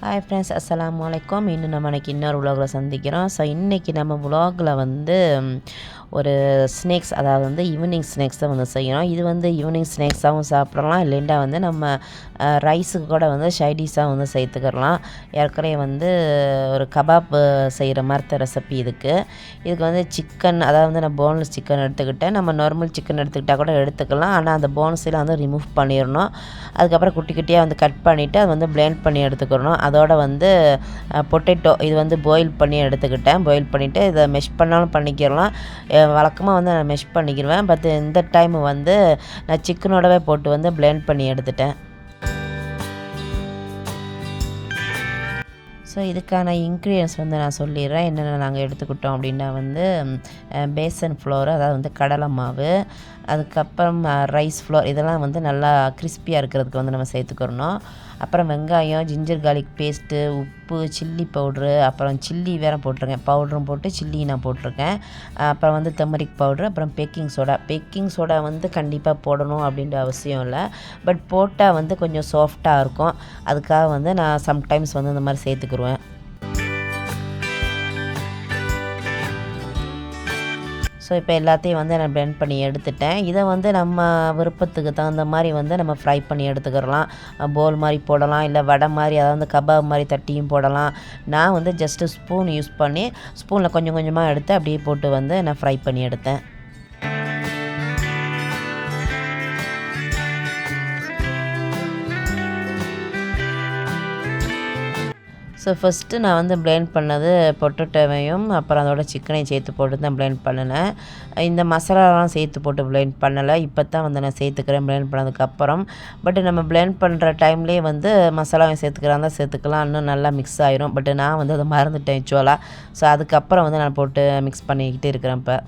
Hi friends, அஸ்ஸலாமு அலைக்கும். இன்னும் நம்ம இன்னொரு விலாகில் சந்திக்கிறோம். ஸோ இன்றைக்கி நம்ம விலாகில் ஒரு ஸ்நாக்ஸ், அதாவது ஈவினிங் ஸ்நாக்ஸ் தான் செய்யணும். இது ஈவினிங் ஸ்நாக்ஸாகவும் சாப்பிடலாம், இல்லைண்டா நம்ம ரைஸுக்கு கூட சைடிஷாக சேர்த்துக்கிறலாம். ஏற்கனவே ஒரு கபாப் செய்கிற மாதிரி ரெசிபி இதுக்கு சிக்கன், அதாவது நான் போன்லெஸ் சிக்கன் எடுத்துக்கிட்டேன். நம்ம நார்மல் சிக்கன் எடுத்துக்கிட்டால் கூட எடுத்துக்கலாம், ஆனால் அந்த போன்ஸெல்லாம் ரிமூவ் பண்ணிடணும். அதுக்கப்புறம் குட்டி குட்டியாக கட் பண்ணிவிட்டு அது பிளெண்ட் பண்ணி எடுத்துக்கிறணும். அதோட பொட்டேட்டோ இது பாயில் பண்ணி எடுத்துக்கிட்டேன். பாயில் பண்ணிவிட்டு இதை மெஷ் பண்ணாலும் பண்ணிக்கிறலாம். வழக்கமாக நான் மெஷ் பண்ணிக்கிடுவேன். பட் இந்த டைம் நான் சிக்கனோடவே போட்டு பிளெண்ட் பண்ணி எடுத்துட்டேன். ஸோ இதுக்கான இன்க்ரீடியன்ஸ் நான் சொல்லிடுறேன். என்னென்ன நாங்கள் எடுத்துக்கிட்டோம் அப்படின்னா பேசன் ஃப்ளோர், அதாவது கடலை மாவு, அதுக்கப்புறம் ரைஸ் ஃப்ளோர், இதெல்லாம் நல்லா கிறிஸ்பியாக இருக்கிறதுக்கு நம்ம சேர்த்துக்கிறணும். அப்புறம் வெங்காயம், ஜிஞ்சர் கார்லிக் பேஸ்ட்டு, உப்பு, சில்லி பவுட்ரு, அப்புறம் சில்லி வேறு போட்டிருக்கேன். பவுடரும் போட்டு சில்லி நான் போட்டிருக்கேன். அப்புறம் டர்மரிக் பவுட்ரு, அப்புறம் பேக்கிங் சோடா கண்டிப்பாக போடணும் அப்படின்ற அவசியம் இல்லை. பட் போட்டால் கொஞ்சம் சாஃப்டாக இருக்கும். அதுக்காக நான் சம்டைம்ஸ் இந்த மாதிரி சேர்த்துக்குருவேன். ஸோ இப்போ எல்லாத்தையும் நான் பிளெண்ட் பண்ணி எடுத்துட்டேன். இதை நம்ம விருப்பத்துக்கு தகுந்த மாதிரி நம்ம ஃப்ரை பண்ணி எடுத்துக்கிறலாம். போல் மாதிரி போடலாம், இல்லை வடை மாதிரி, அதாவது கபாப் மாதிரி தட்டியும் போடலாம். நான் ஜஸ்ட்டு ஸ்பூன் யூஸ் பண்ணி ஸ்பூனில் கொஞ்சம் கொஞ்சமாக எடுத்து அப்படியே போட்டு நான் ஃப்ரை பண்ணி எடுத்தேன். ஸோ ஃபஸ்ட்டு நான் பிளெண்ட் பண்ணது பொட்டேட்டோவையும் அப்புறம் அதோட சிக்கனையும் சேர்த்து போட்டு தான் பிளெண்ட் பண்ணினேன். இந்த மசாலாலாம் சேர்த்து போட்டு பிளெண்ட் பண்ணலை. இப்போ தான் நான் சேர்த்துக்கிறேன் பிளெண்ட் பண்ணதுக்கப்புறம். பட் நம்ம பிளெண்ட் பண்ணுற டைம்லேயே மசாலாவையும் சேர்த்துக்கிறாங்க, சேர்த்துக்கலாம், இன்னும் நல்லா மிக்ஸ் ஆயிரும். பட் நான் அதை மறந்துட்டேன் ஆக்சுவலாக. ஸோ அதுக்கப்புறம் நான் போட்டு மிக்ஸ் பண்ணிக்கிட்டு இருக்கிறேன். இப்போ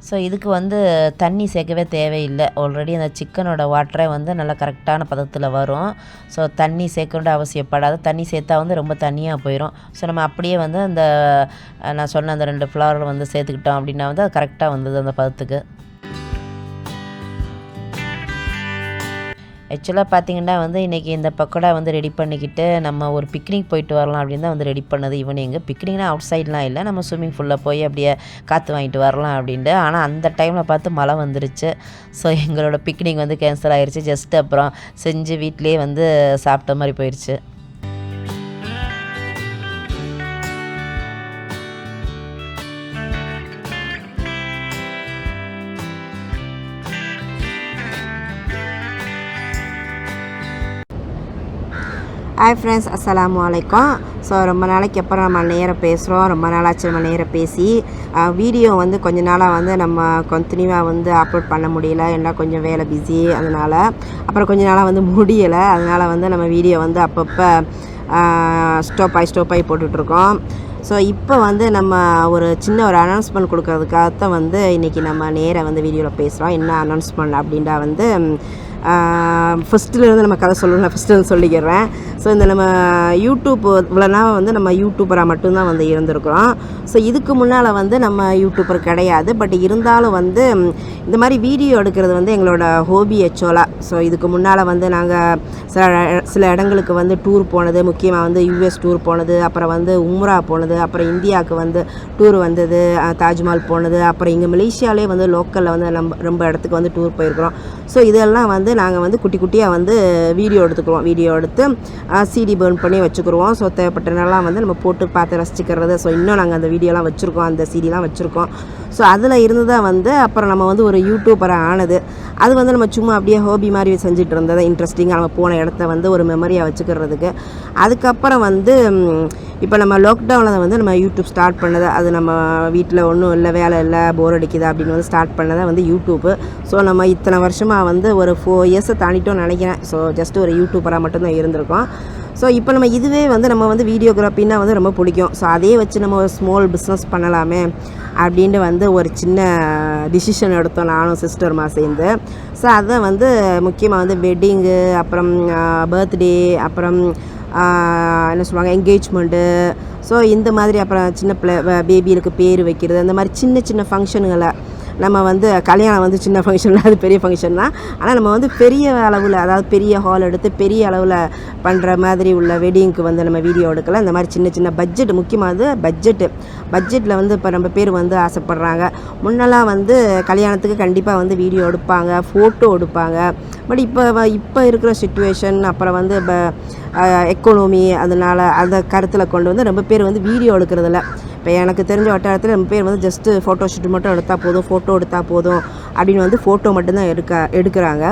ஸோ இதுக்கு தண்ணி சேர்க்கவே தேவையில்லை. ஆல்ரெடி அந்த சிக்கனோட வாட்டரே நல்லா கரெக்டான பதத்தில் வரும். ஸோ தண்ணி சேர்க்கணுன்ற அவசியப்படாது. தண்ணி சேர்த்தா ரொம்ப தண்ணியாக போயிடும். ஸோ நம்ம அப்படியே அந்த நான் சொன்ன அந்த 2 ஃப்ளவர் சேர்த்துக்கிட்டோம் அப்படின்னா அது கரெக்டாக அந்த பதத்துக்கு. ஆக்சுவலாக பார்த்திங்கன்னா இன்றைக்கி இந்த பக்கோடா ரெடி பண்ணிக்கிட்டு நம்ம ஒரு பிக்னிக் போயிட்டு வரலாம் அப்படின்னு தான் ரெடி பண்ணது ஈவினிங்கு. பிக்னிக்னா அவுட் சைட்லாம் இல்லை, நம்ம ஸ்விம்மிங் பூலில் போய் அப்படியே காற்று வாங்கிட்டு வரலாம் அப்படின்ட்டு. ஆனால் அந்த டைமில் பார்த்து மழை வந்துருச்சு. ஸோ எங்களோட பிக்னிக் கேன்சல் ஆகிருச்சு. ஜஸ்ட்டு அப்புறம் செஞ்சு வீட்டிலே சாப்பிட்ட மாதிரி போயிடுச்சு. ஹாய் ஃப்ரெண்ட்ஸ், அஸ்ஸலாமு அலைக்கும். ஸோ ரொம்ப நாளைக்கு அப்புறம் நம்ம நேராக பேசுகிறோம். ரொம்ப நாளாச்சு நம்ம நேராக பேசி. வீடியோ கொஞ்ச நாளாக நம்ம கண்டினியூவாக அப்லோட் பண்ண முடியல, ஏன்னா கொஞ்சம் வேலை பிஸி. அதனால் அப்புறம் கொஞ்ச நாளாக முடியலை. அதனால் நம்ம வீடியோ அப்பப்போ ஸ்டாப் ஆகி போட்டுட்ருக்கோம். ஸோ இப்போ நம்ம ஒரு சின்ன ஒரு அனௌன்ஸ்மெண்ட் கொடுக்கறதுக்காகத்தான் இன்றைக்கி நம்ம நேராக வீடியோவில் பேசுகிறோம். என்ன அனௌன்ஸ்மெண்ட் அப்படின்டா ஃபஸ்ட்டிலேருந்து நம்ம கதை சொல்லணும். நான் ஃபஸ்ட்டு சொல்லிக்கிறேன். ஸோ இந்த நம்ம யூடியூப் இவ்வளோனா நம்ம யூடியூபராக மட்டும்தான் இருந்திருக்கிறோம். ஸோ இதுக்கு முன்னால் நம்ம யூடியூபர் கிடையாது. பட் இருந்தாலும் இந்த மாதிரி வீடியோ எடுக்கிறது எங்களோட ஹோபி ஆக்சுவலாக. ஸோ இதுக்கு முன்னால் நாங்கள் சில இடங்களுக்கு டூர் போனது, முக்கியமாக யூஎஸ் டூர் போனது, அப்புறம் உம்ரா போனது, அப்புறம் இந்தியாவுக்கு டூர் வந்தது, தாஜ்மஹால் போனது, அப்புறம் இங்கே மலேசியாவிலே லோக்கலில் ரொம்ப இடத்துக்கு டூர் போயிருக்கிறோம். ஸோ இதெல்லாம் நாங்கள் குட்டி குட்டியாக வீடியோ எடுத்துக்குவோம். வீடியோ எடுத்து சிடி பர்ன் பண்ணி வச்சுக்கிடுவோம். ஸோ தேவைப்பட்டனெல்லாம் நம்ம போட்டு பார்த்து ரசிச்சுக்கிறது. ஸோ இன்னும் நாங்கள் அந்த வீடியோலாம் வச்சுருக்கோம், அந்த சிடிலாம் வச்சுருக்கோம். ஸோ அதில் இருந்து தான் அப்புறம் நம்ம ஒரு யூடியூபராக ஆனது. அது நம்ம சும்மா அப்படியே ஹோபி மாதிரி செஞ்சுட்டு இருந்தது. இன்ட்ரெஸ்டிங்காக நம்ம போன இடத்த ஒரு மெமரியாக வச்சுக்கிறதுக்கு. அதுக்கப்புறம் இப்போ நம்ம லாக்டவுனில் நம்ம யூடியூப் ஸ்டார்ட் பண்ணது. அது நம்ம வீட்டில் ஒன்றும் இல்லை, வேலை இல்லை, போர் அடிக்குதா அப்படின்னு ஸ்டார்ட் பண்ணதை யூடியூப்பு. ஸோ நம்ம இத்தனை வருஷமாக ஒரு 4 இயர்ஸை தாண்டிட்டோன்னு நினைக்கிறேன். ஸோ ஜஸ்ட் ஒரு யூடியூபராக மட்டும்தான் இருந்திருக்கோம். ஸோ இப்போ நம்ம இதுவே நம்ம வீடியோகிராஃபின்னா ரொம்ப பிடிக்கும். ஸோ அதே வச்சு நம்ம ஒரு ஸ்மால் பிஸ்னஸ் பண்ணலாமே அப்படின்ட்டு ஒரு சின்ன டிசிஷன் எடுத்தோம், நானும் சிஸ்டருமா சேர்ந்து. ஸோ அதை முக்கியமாக வெட்டிங்கு, அப்புறம் பர்த்டே, அப்புறம் என்ன சொல்லுவாங்க என்கேஜ்மெண்ட்டு, ஸோ இந்த மாதிரி, அப்புறம் சின்ன பிள்ளை பேபிகளுக்கு பேர் வைக்கிறது, அந்த மாதிரி சின்ன சின்ன ஃபங்க்ஷனுங்களை நம்ம வந்து கல்யாணம் வந்து சின்ன ஃபங்க்ஷன் அது பெரிய ஃபங்க்ஷன் தான். ஆனால் நம்ம வந்து பெரிய அளவில், அதாவது பெரிய ஹால் எடுத்து பெரிய அளவில் பண்ணுற மாதிரி உள்ள வெட்டிங்க்கு வந்து நம்ம வீடியோ எடுக்கலாம். இந்த மாதிரி சின்ன சின்ன பட்ஜெட், முக்கியமானது பட்ஜெட்டில் வந்து இப்போ நம்ம பேர் வந்து ஆசைப்பட்றாங்க. முன்னெல்லாம் வந்து கல்யாணத்துக்கு கண்டிப்பாக வந்து வீடியோ எடுப்பாங்க, ஃபோட்டோ எடுப்பாங்க. பட் இப்போ இருக்கிற சிச்சுவேஷன், அப்புறம் வந்து இப்போ எக்கனாமி, அதனால் அதை கருத்தில் கொண்டு வந்து ரொம்ப பேர் வந்து வீடியோ எடுக்கிறதில்ல. இப்போ எனக்கு தெரிஞ்ச வட்டாரத்தில் நம்ம பேர் வந்து ஜஸ்ட்டு ஃபோட்டோ ஷூட் மட்டும் எடுத்தால் போதும், ஃபோட்டோ எடுத்தால் போதும் அப்படின்னு வந்து ஃபோட்டோ மட்டும்தான் எடுக்கிறாங்க.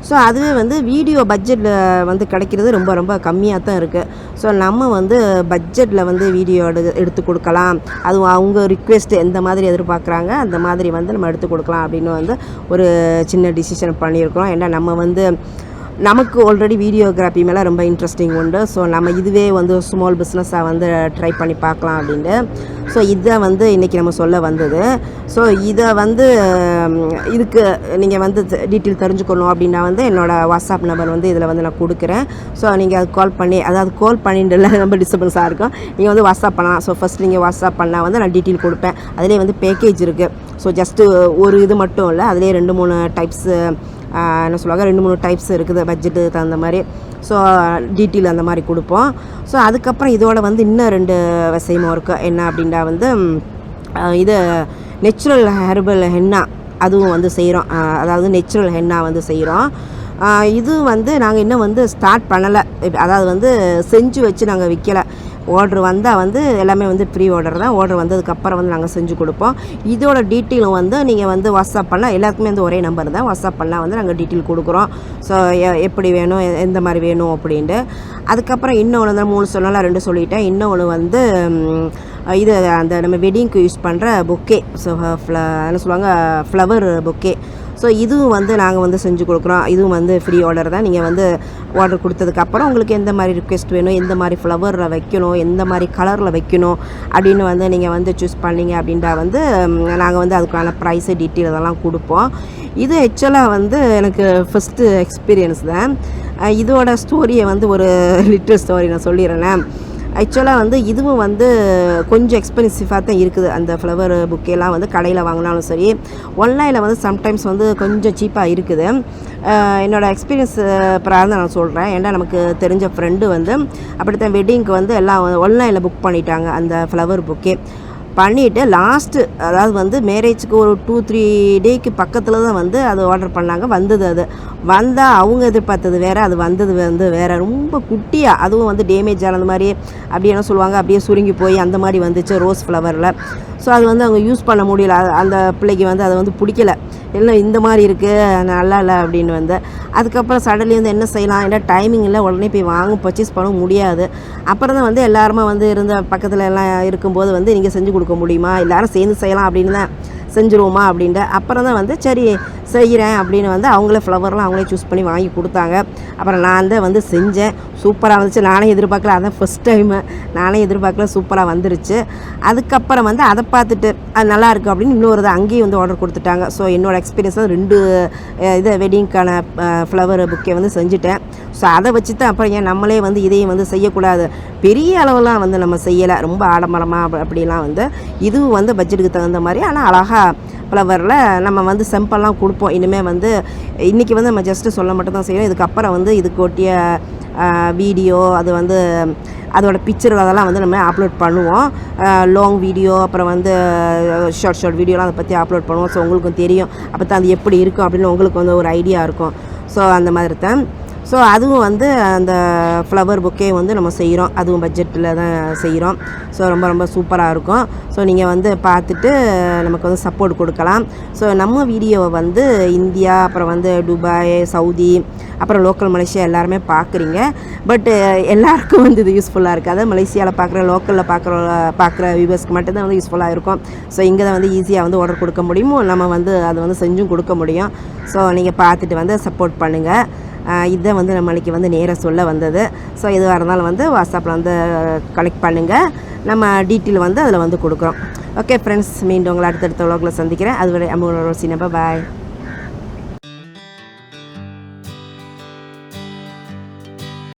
ஸோ அதுவே வந்து வீடியோ பட்ஜெட்டில் வந்து கிடைக்கிறது ரொம்ப ரொம்ப கம்மியாக தான் இருக்குது. ஸோ நம்ம வந்து பட்ஜெட்டில் வந்து வீடியோ எடுத்து கொடுக்கலாம். அதுவும் அவங்க ரிக்வெஸ்ட் எந்த மாதிரி எதிர்பார்க்குறாங்க அந்த மாதிரி வந்து நம்ம எடுத்து கொடுக்கலாம் அப்படின்னு வந்து ஒரு சின்ன டிசிஷன் பண்ணியிருக்கிறோம். ஏன்னா நம்ம வந்து நமக்கு ஆல்ரெடி வீடியோகிராஃபி மேலே ரொம்ப இன்ட்ரெஸ்டிங் உண்டு. ஸோ நம்ம இதுவே வந்து ஸ்மால் பிஸ்னஸாக வந்து ட்ரை பண்ணி பார்க்கலாம் அப்படின்ட்டு. ஸோ இதை வந்து இன்றைக்கி நம்ம சொல்ல வந்தது. ஸோ இதை வந்து இதுக்கு நீங்கள் வந்து டீட்டெயில் தெரிஞ்சுக்கணும் அப்படின்னா வந்து என்னோடய வாட்ஸ்அப் நம்பர் வந்து இதில் வந்து நான் கொடுக்குறேன். ஸோ நீங்கள் அது கால் பண்ணிட்டு ரொம்ப டிஸ்டர்பன்ஸாக இருக்கும். நீங்கள் வந்து வாட்ஸ்அப் பண்ணலாம். ஸோ ஃபஸ்ட் நீங்கள் வாட்ஸ்அப் பண்ணால் வந்து நான் டீட்டெயில் கொடுப்பேன். அதிலே வந்து பேக்கேஜ் இருக்குது. ஸோ ஜஸ்ட்டு ஒரு இது மட்டும் இல்லை, அதிலே 2-3 டைப்ஸு என்ன சொல்லுவாங்க, 2-3 டைப்ஸ் இருக்குது பட்ஜெட்டு தகுந்த மாதிரி. ஸோ டீட்டெயில் அந்த மாதிரி கொடுப்போம். ஸோ அதுக்கப்புறம் இதோட வந்து இன்னும் 2 விஷயமும் இருக்குது. என்ன அப்படின்னா வந்து இது நேச்சுரல் ஹெர்பல் ஹென்னா அதுவும் வந்து செய்கிறோம். அதாவது நேச்சுரல் ஹென்னா வந்து செய்கிறோம். இது வந்து நாங்கள் இன்னும் வந்து ஸ்டார்ட் பண்ணலை. அதாவது வந்து செஞ்சு வச்சு நாங்கள் விற்கலை. ஆர்டர் வந்தால் வந்து எல்லாமே வந்து ப்ரீ ஆர்டர் தான். ஆர்டர் வந்ததுக்கப்புறம் வந்து நாங்கள் செஞ்சு கொடுப்போம். இதோட டீட்டெயிலும் வந்து நீங்கள் வந்து வாட்ஸ்அப் பண்ணால், எல்லாருக்குமே வந்து ஒரே நம்பர் தான், வாட்ஸ்அப் பண்ணால் வந்து நாங்கள் டீட்டெயில் கொடுக்குறோம். ஸோ எப்படி வேணும், எந்த மாதிரி வேணும் அப்படின்ட்டு. அதுக்கப்புறம் இன்னொன்று வந்து 3 சொன்னால 2 சொல்லிட்டேன். இன்னொன்று வந்து இது அந்த நம்ம வெட்டிங்க்கு யூஸ் பண்ணுற பொக்கே. ஸோ என்ன சொல்லுவாங்க, ஃப்ளவர் பொக்கே. ஸோ இதுவும் வந்து நாங்கள் வந்து செஞ்சு கொடுக்குறோம். இதுவும் வந்து ஃப்ரீ ஆர்டர் தான். நீங்கள் வந்து ஆர்டர் கொடுத்ததுக்கப்புறம் உங்களுக்கு எந்த மாதிரி ரிக்வெஸ்ட் வேணும், எந்த மாதிரி ஃப்ளவரில் வைக்கணும், எந்த மாதிரி கலரில் வைக்கணும் அப்படின்னு வந்து நீங்கள் வந்து சூஸ் பண்ணிங்க அப்படின்ட்டா வந்து நாங்கள் வந்து அதுக்கான ப்ரைஸு டீட்டெயில் அதெல்லாம் கொடுப்போம். இது ஆக்சுவலாக வந்து எனக்கு ஃபஸ்ட்டு எக்ஸ்பீரியன்ஸ் தான். இதோட ஸ்டோரியை வந்து ஒரு லிட்டில் ஸ்டோரி நான் சொல்லிடுறேன். ஆக்சுவலாக வந்து இதுவும் வந்து கொஞ்சம் எக்ஸ்பென்சிவாக தான் இருக்குது. அந்த ஃப்ளவர் புக்கெல்லாம் வந்து கடையில் வாங்கினாலும் சரி, ஆன்லைனில் வந்து சம்டைம்ஸ் வந்து கொஞ்சம் சீப்பாக இருக்குது. என்னோடய எக்ஸ்பீரியன்ஸ் பிரகாரம் தான் நான் சொல்கிறேன். ஏன்னா நமக்கு தெரிஞ்ச ஃப்ரெண்டு வந்து அப்படித்தான் வெட்டிங்க்கு வந்து எல்லாம் ஆன்லைனில் புக் பண்ணிட்டாங்க. அந்த ஃப்ளவர் புக்கே பண்ணிவிட்டு லாஸ்ட்டு, அதாவது வந்து மேரேஜுக்கு ஒரு 2-3 டேக்கு பக்கத்தில் தான் வந்து அது ஆர்டர் பண்ணாங்க. வந்தது அது வந்தால் அவங்க எதிர்பார்த்தது வேறு, அது வந்தது வந்து வேறு. ரொம்ப குட்டியாக, அதுவும் வந்து டேமேஜ் ஆனது மாதிரி, அப்படி என்ன சொல்லுவாங்க, அப்படியே சுருங்கி போய் அந்த மாதிரி வந்துச்சு ரோஸ் ஃப்ளவரில். ஸோ அது வந்து அவங்க யூஸ் பண்ண முடியல. அந்த பிள்ளைக்கு வந்து அதை வந்து பிடிக்கல. இல்லை இந்த மாதிரி இருக்குது, நல்லா இல்லை அப்படின்னு வந்து. அதுக்கப்புறம் சடன்லி வந்து என்ன செய்யலாம், ஏன்னா டைமிங் இல்லை, உடனே போய் பர்ச்சேஸ் பண்ண முடியாது. அப்புறம் தான் வந்து எல்லாருமே வந்து இருந்த பக்கத்தில் எல்லாம் இருக்கும்போது வந்து நீங்கள் செஞ்சு கொடுக்க முடியுமா, எல்லோரும் சேர்ந்து செய்யலாம் அப்படின்னு தான் செஞ்சுருவோமா அப்படின்ட்டு. அப்புறம் தான் வந்து சரி செய்கிறேன் அப்படின்னு வந்து அவங்களே ஃப்ளவர்லாம் அவங்களே சூஸ் பண்ணி வாங்கி கொடுத்தாங்க. அப்புறம் நான் தான் வந்து செஞ்சேன். சூப்பராக வந்துச்சு. நானே எதிர்பார்க்கல, அதான் ஃபஸ்ட் டைமு. நானே எதிர்பார்க்கல, சூப்பராக வந்துருச்சு. அதுக்கப்புறம் வந்து அதை பார்த்துட்டு அது நல்லாயிருக்கு அப்படின்னு இன்னொரு அங்கேயும் வந்து ஆர்டர் கொடுத்துட்டாங்க. ஸோ என்னோடய எக்ஸ்பீரியன்ஸ் வந்து 2 இது வெட்டிங்க்கான ஃப்ளவர் புக்கே வந்து செஞ்சுட்டேன். ஸோ அதை வச்சு தான் அப்புறம் ஏன் நம்மளே வந்து இதையும் வந்து செய்யக்கூடாது, பெரிய அளவெலாம் வந்து நம்ம செய்யலை, ரொம்ப ஆடம்பரமாக அப்படிலாம் வந்து. இதுவும் வந்து பட்ஜெட்டுக்கு தகுந்த மாதிரி, ஆனால் அழகாக ஃப்ளவரில் நம்ம வந்து செம்பெல்லாம் கொடுப்போம். இனிமேல் வந்து இன்றைக்கி வந்து நம்ம ஜஸ்ட்டு சொல்ல மட்டும் தான் செய்யணும். இதுக்கப்புறம் வந்து இதுக்கு ஒட்டிய வீடியோ, அது வந்து அதோட பிக்சர் அதெல்லாம் வந்து நம்ம அப்லோட் பண்ணுவோம். லாங் வீடியோ, அப்புறம் வந்து ஷார்ட் வீடியோலாம் அதை பற்றி அப்லோட் பண்ணுவோம். ஸோ உங்களுக்கும் தெரியும், அப்போ தான் அது எப்படி இருக்கும் அப்படின்னு உங்களுக்கு வந்து ஒரு ஐடியா இருக்கும். ஸோ அந்த மாதிரி தான். ஸோ அதுவும் வந்து அந்த ஃப்ளவர் புக்கே வந்து நம்ம செய்கிறோம். அதுவும் பட்ஜெட்டில் தான் செய்கிறோம். ஸோ ரொம்ப ரொம்ப சூப்பராக இருக்கும். ஸோ நீங்கள் வந்து பார்த்துட்டு நமக்கு வந்து சப்போர்ட் கொடுக்கலாம். ஸோ நம்ம வீடியோவை வந்து இந்தியா, அப்புறம் வந்து துபாய், சவுதி, அப்புறம் லோக்கல் மலேசியா எல்லாருமே பார்க்குறீங்க. பட் எல்லாருக்கும் வந்து இது யூஸ்ஃபுல்லாக இருக்காது. மலேசியாவில் பார்க்குற, லோக்கலில் பார்க்குற வியூவர்ஸ்க்கு மட்டும்தான் வந்து யூஸ்ஃபுல்லாக இருக்கும். ஸோ இங்கே தான் வந்து ஈஸியாக வந்து ஆர்டர் கொடுக்க முடியும், நம்ம வந்து அதை வந்து செஞ்சும் கொடுக்க முடியும். ஸோ நீங்கள் பார்த்துட்டு வந்து சப்போர்ட் பண்ணுங்கள். இதை வந்து நம்மளுக்கு வந்து நேராக சொல்ல வந்தது. ஸோ எதுவாக இருந்தாலும் வந்து வாட்ஸ்அப்பில் வந்து கனெக்ட் பண்ணுங்கள். நம்ம டீட்டெயில் வந்து அதில் வந்து கொடுக்குறோம். ஓகே ஃப்ரெண்ட்ஸ், மீண்டும் உங்களை அடுத்தடுத்த உலகில் சந்திக்கிறேன். அதுவரை அம்மா ரோசினப்பா பாய்.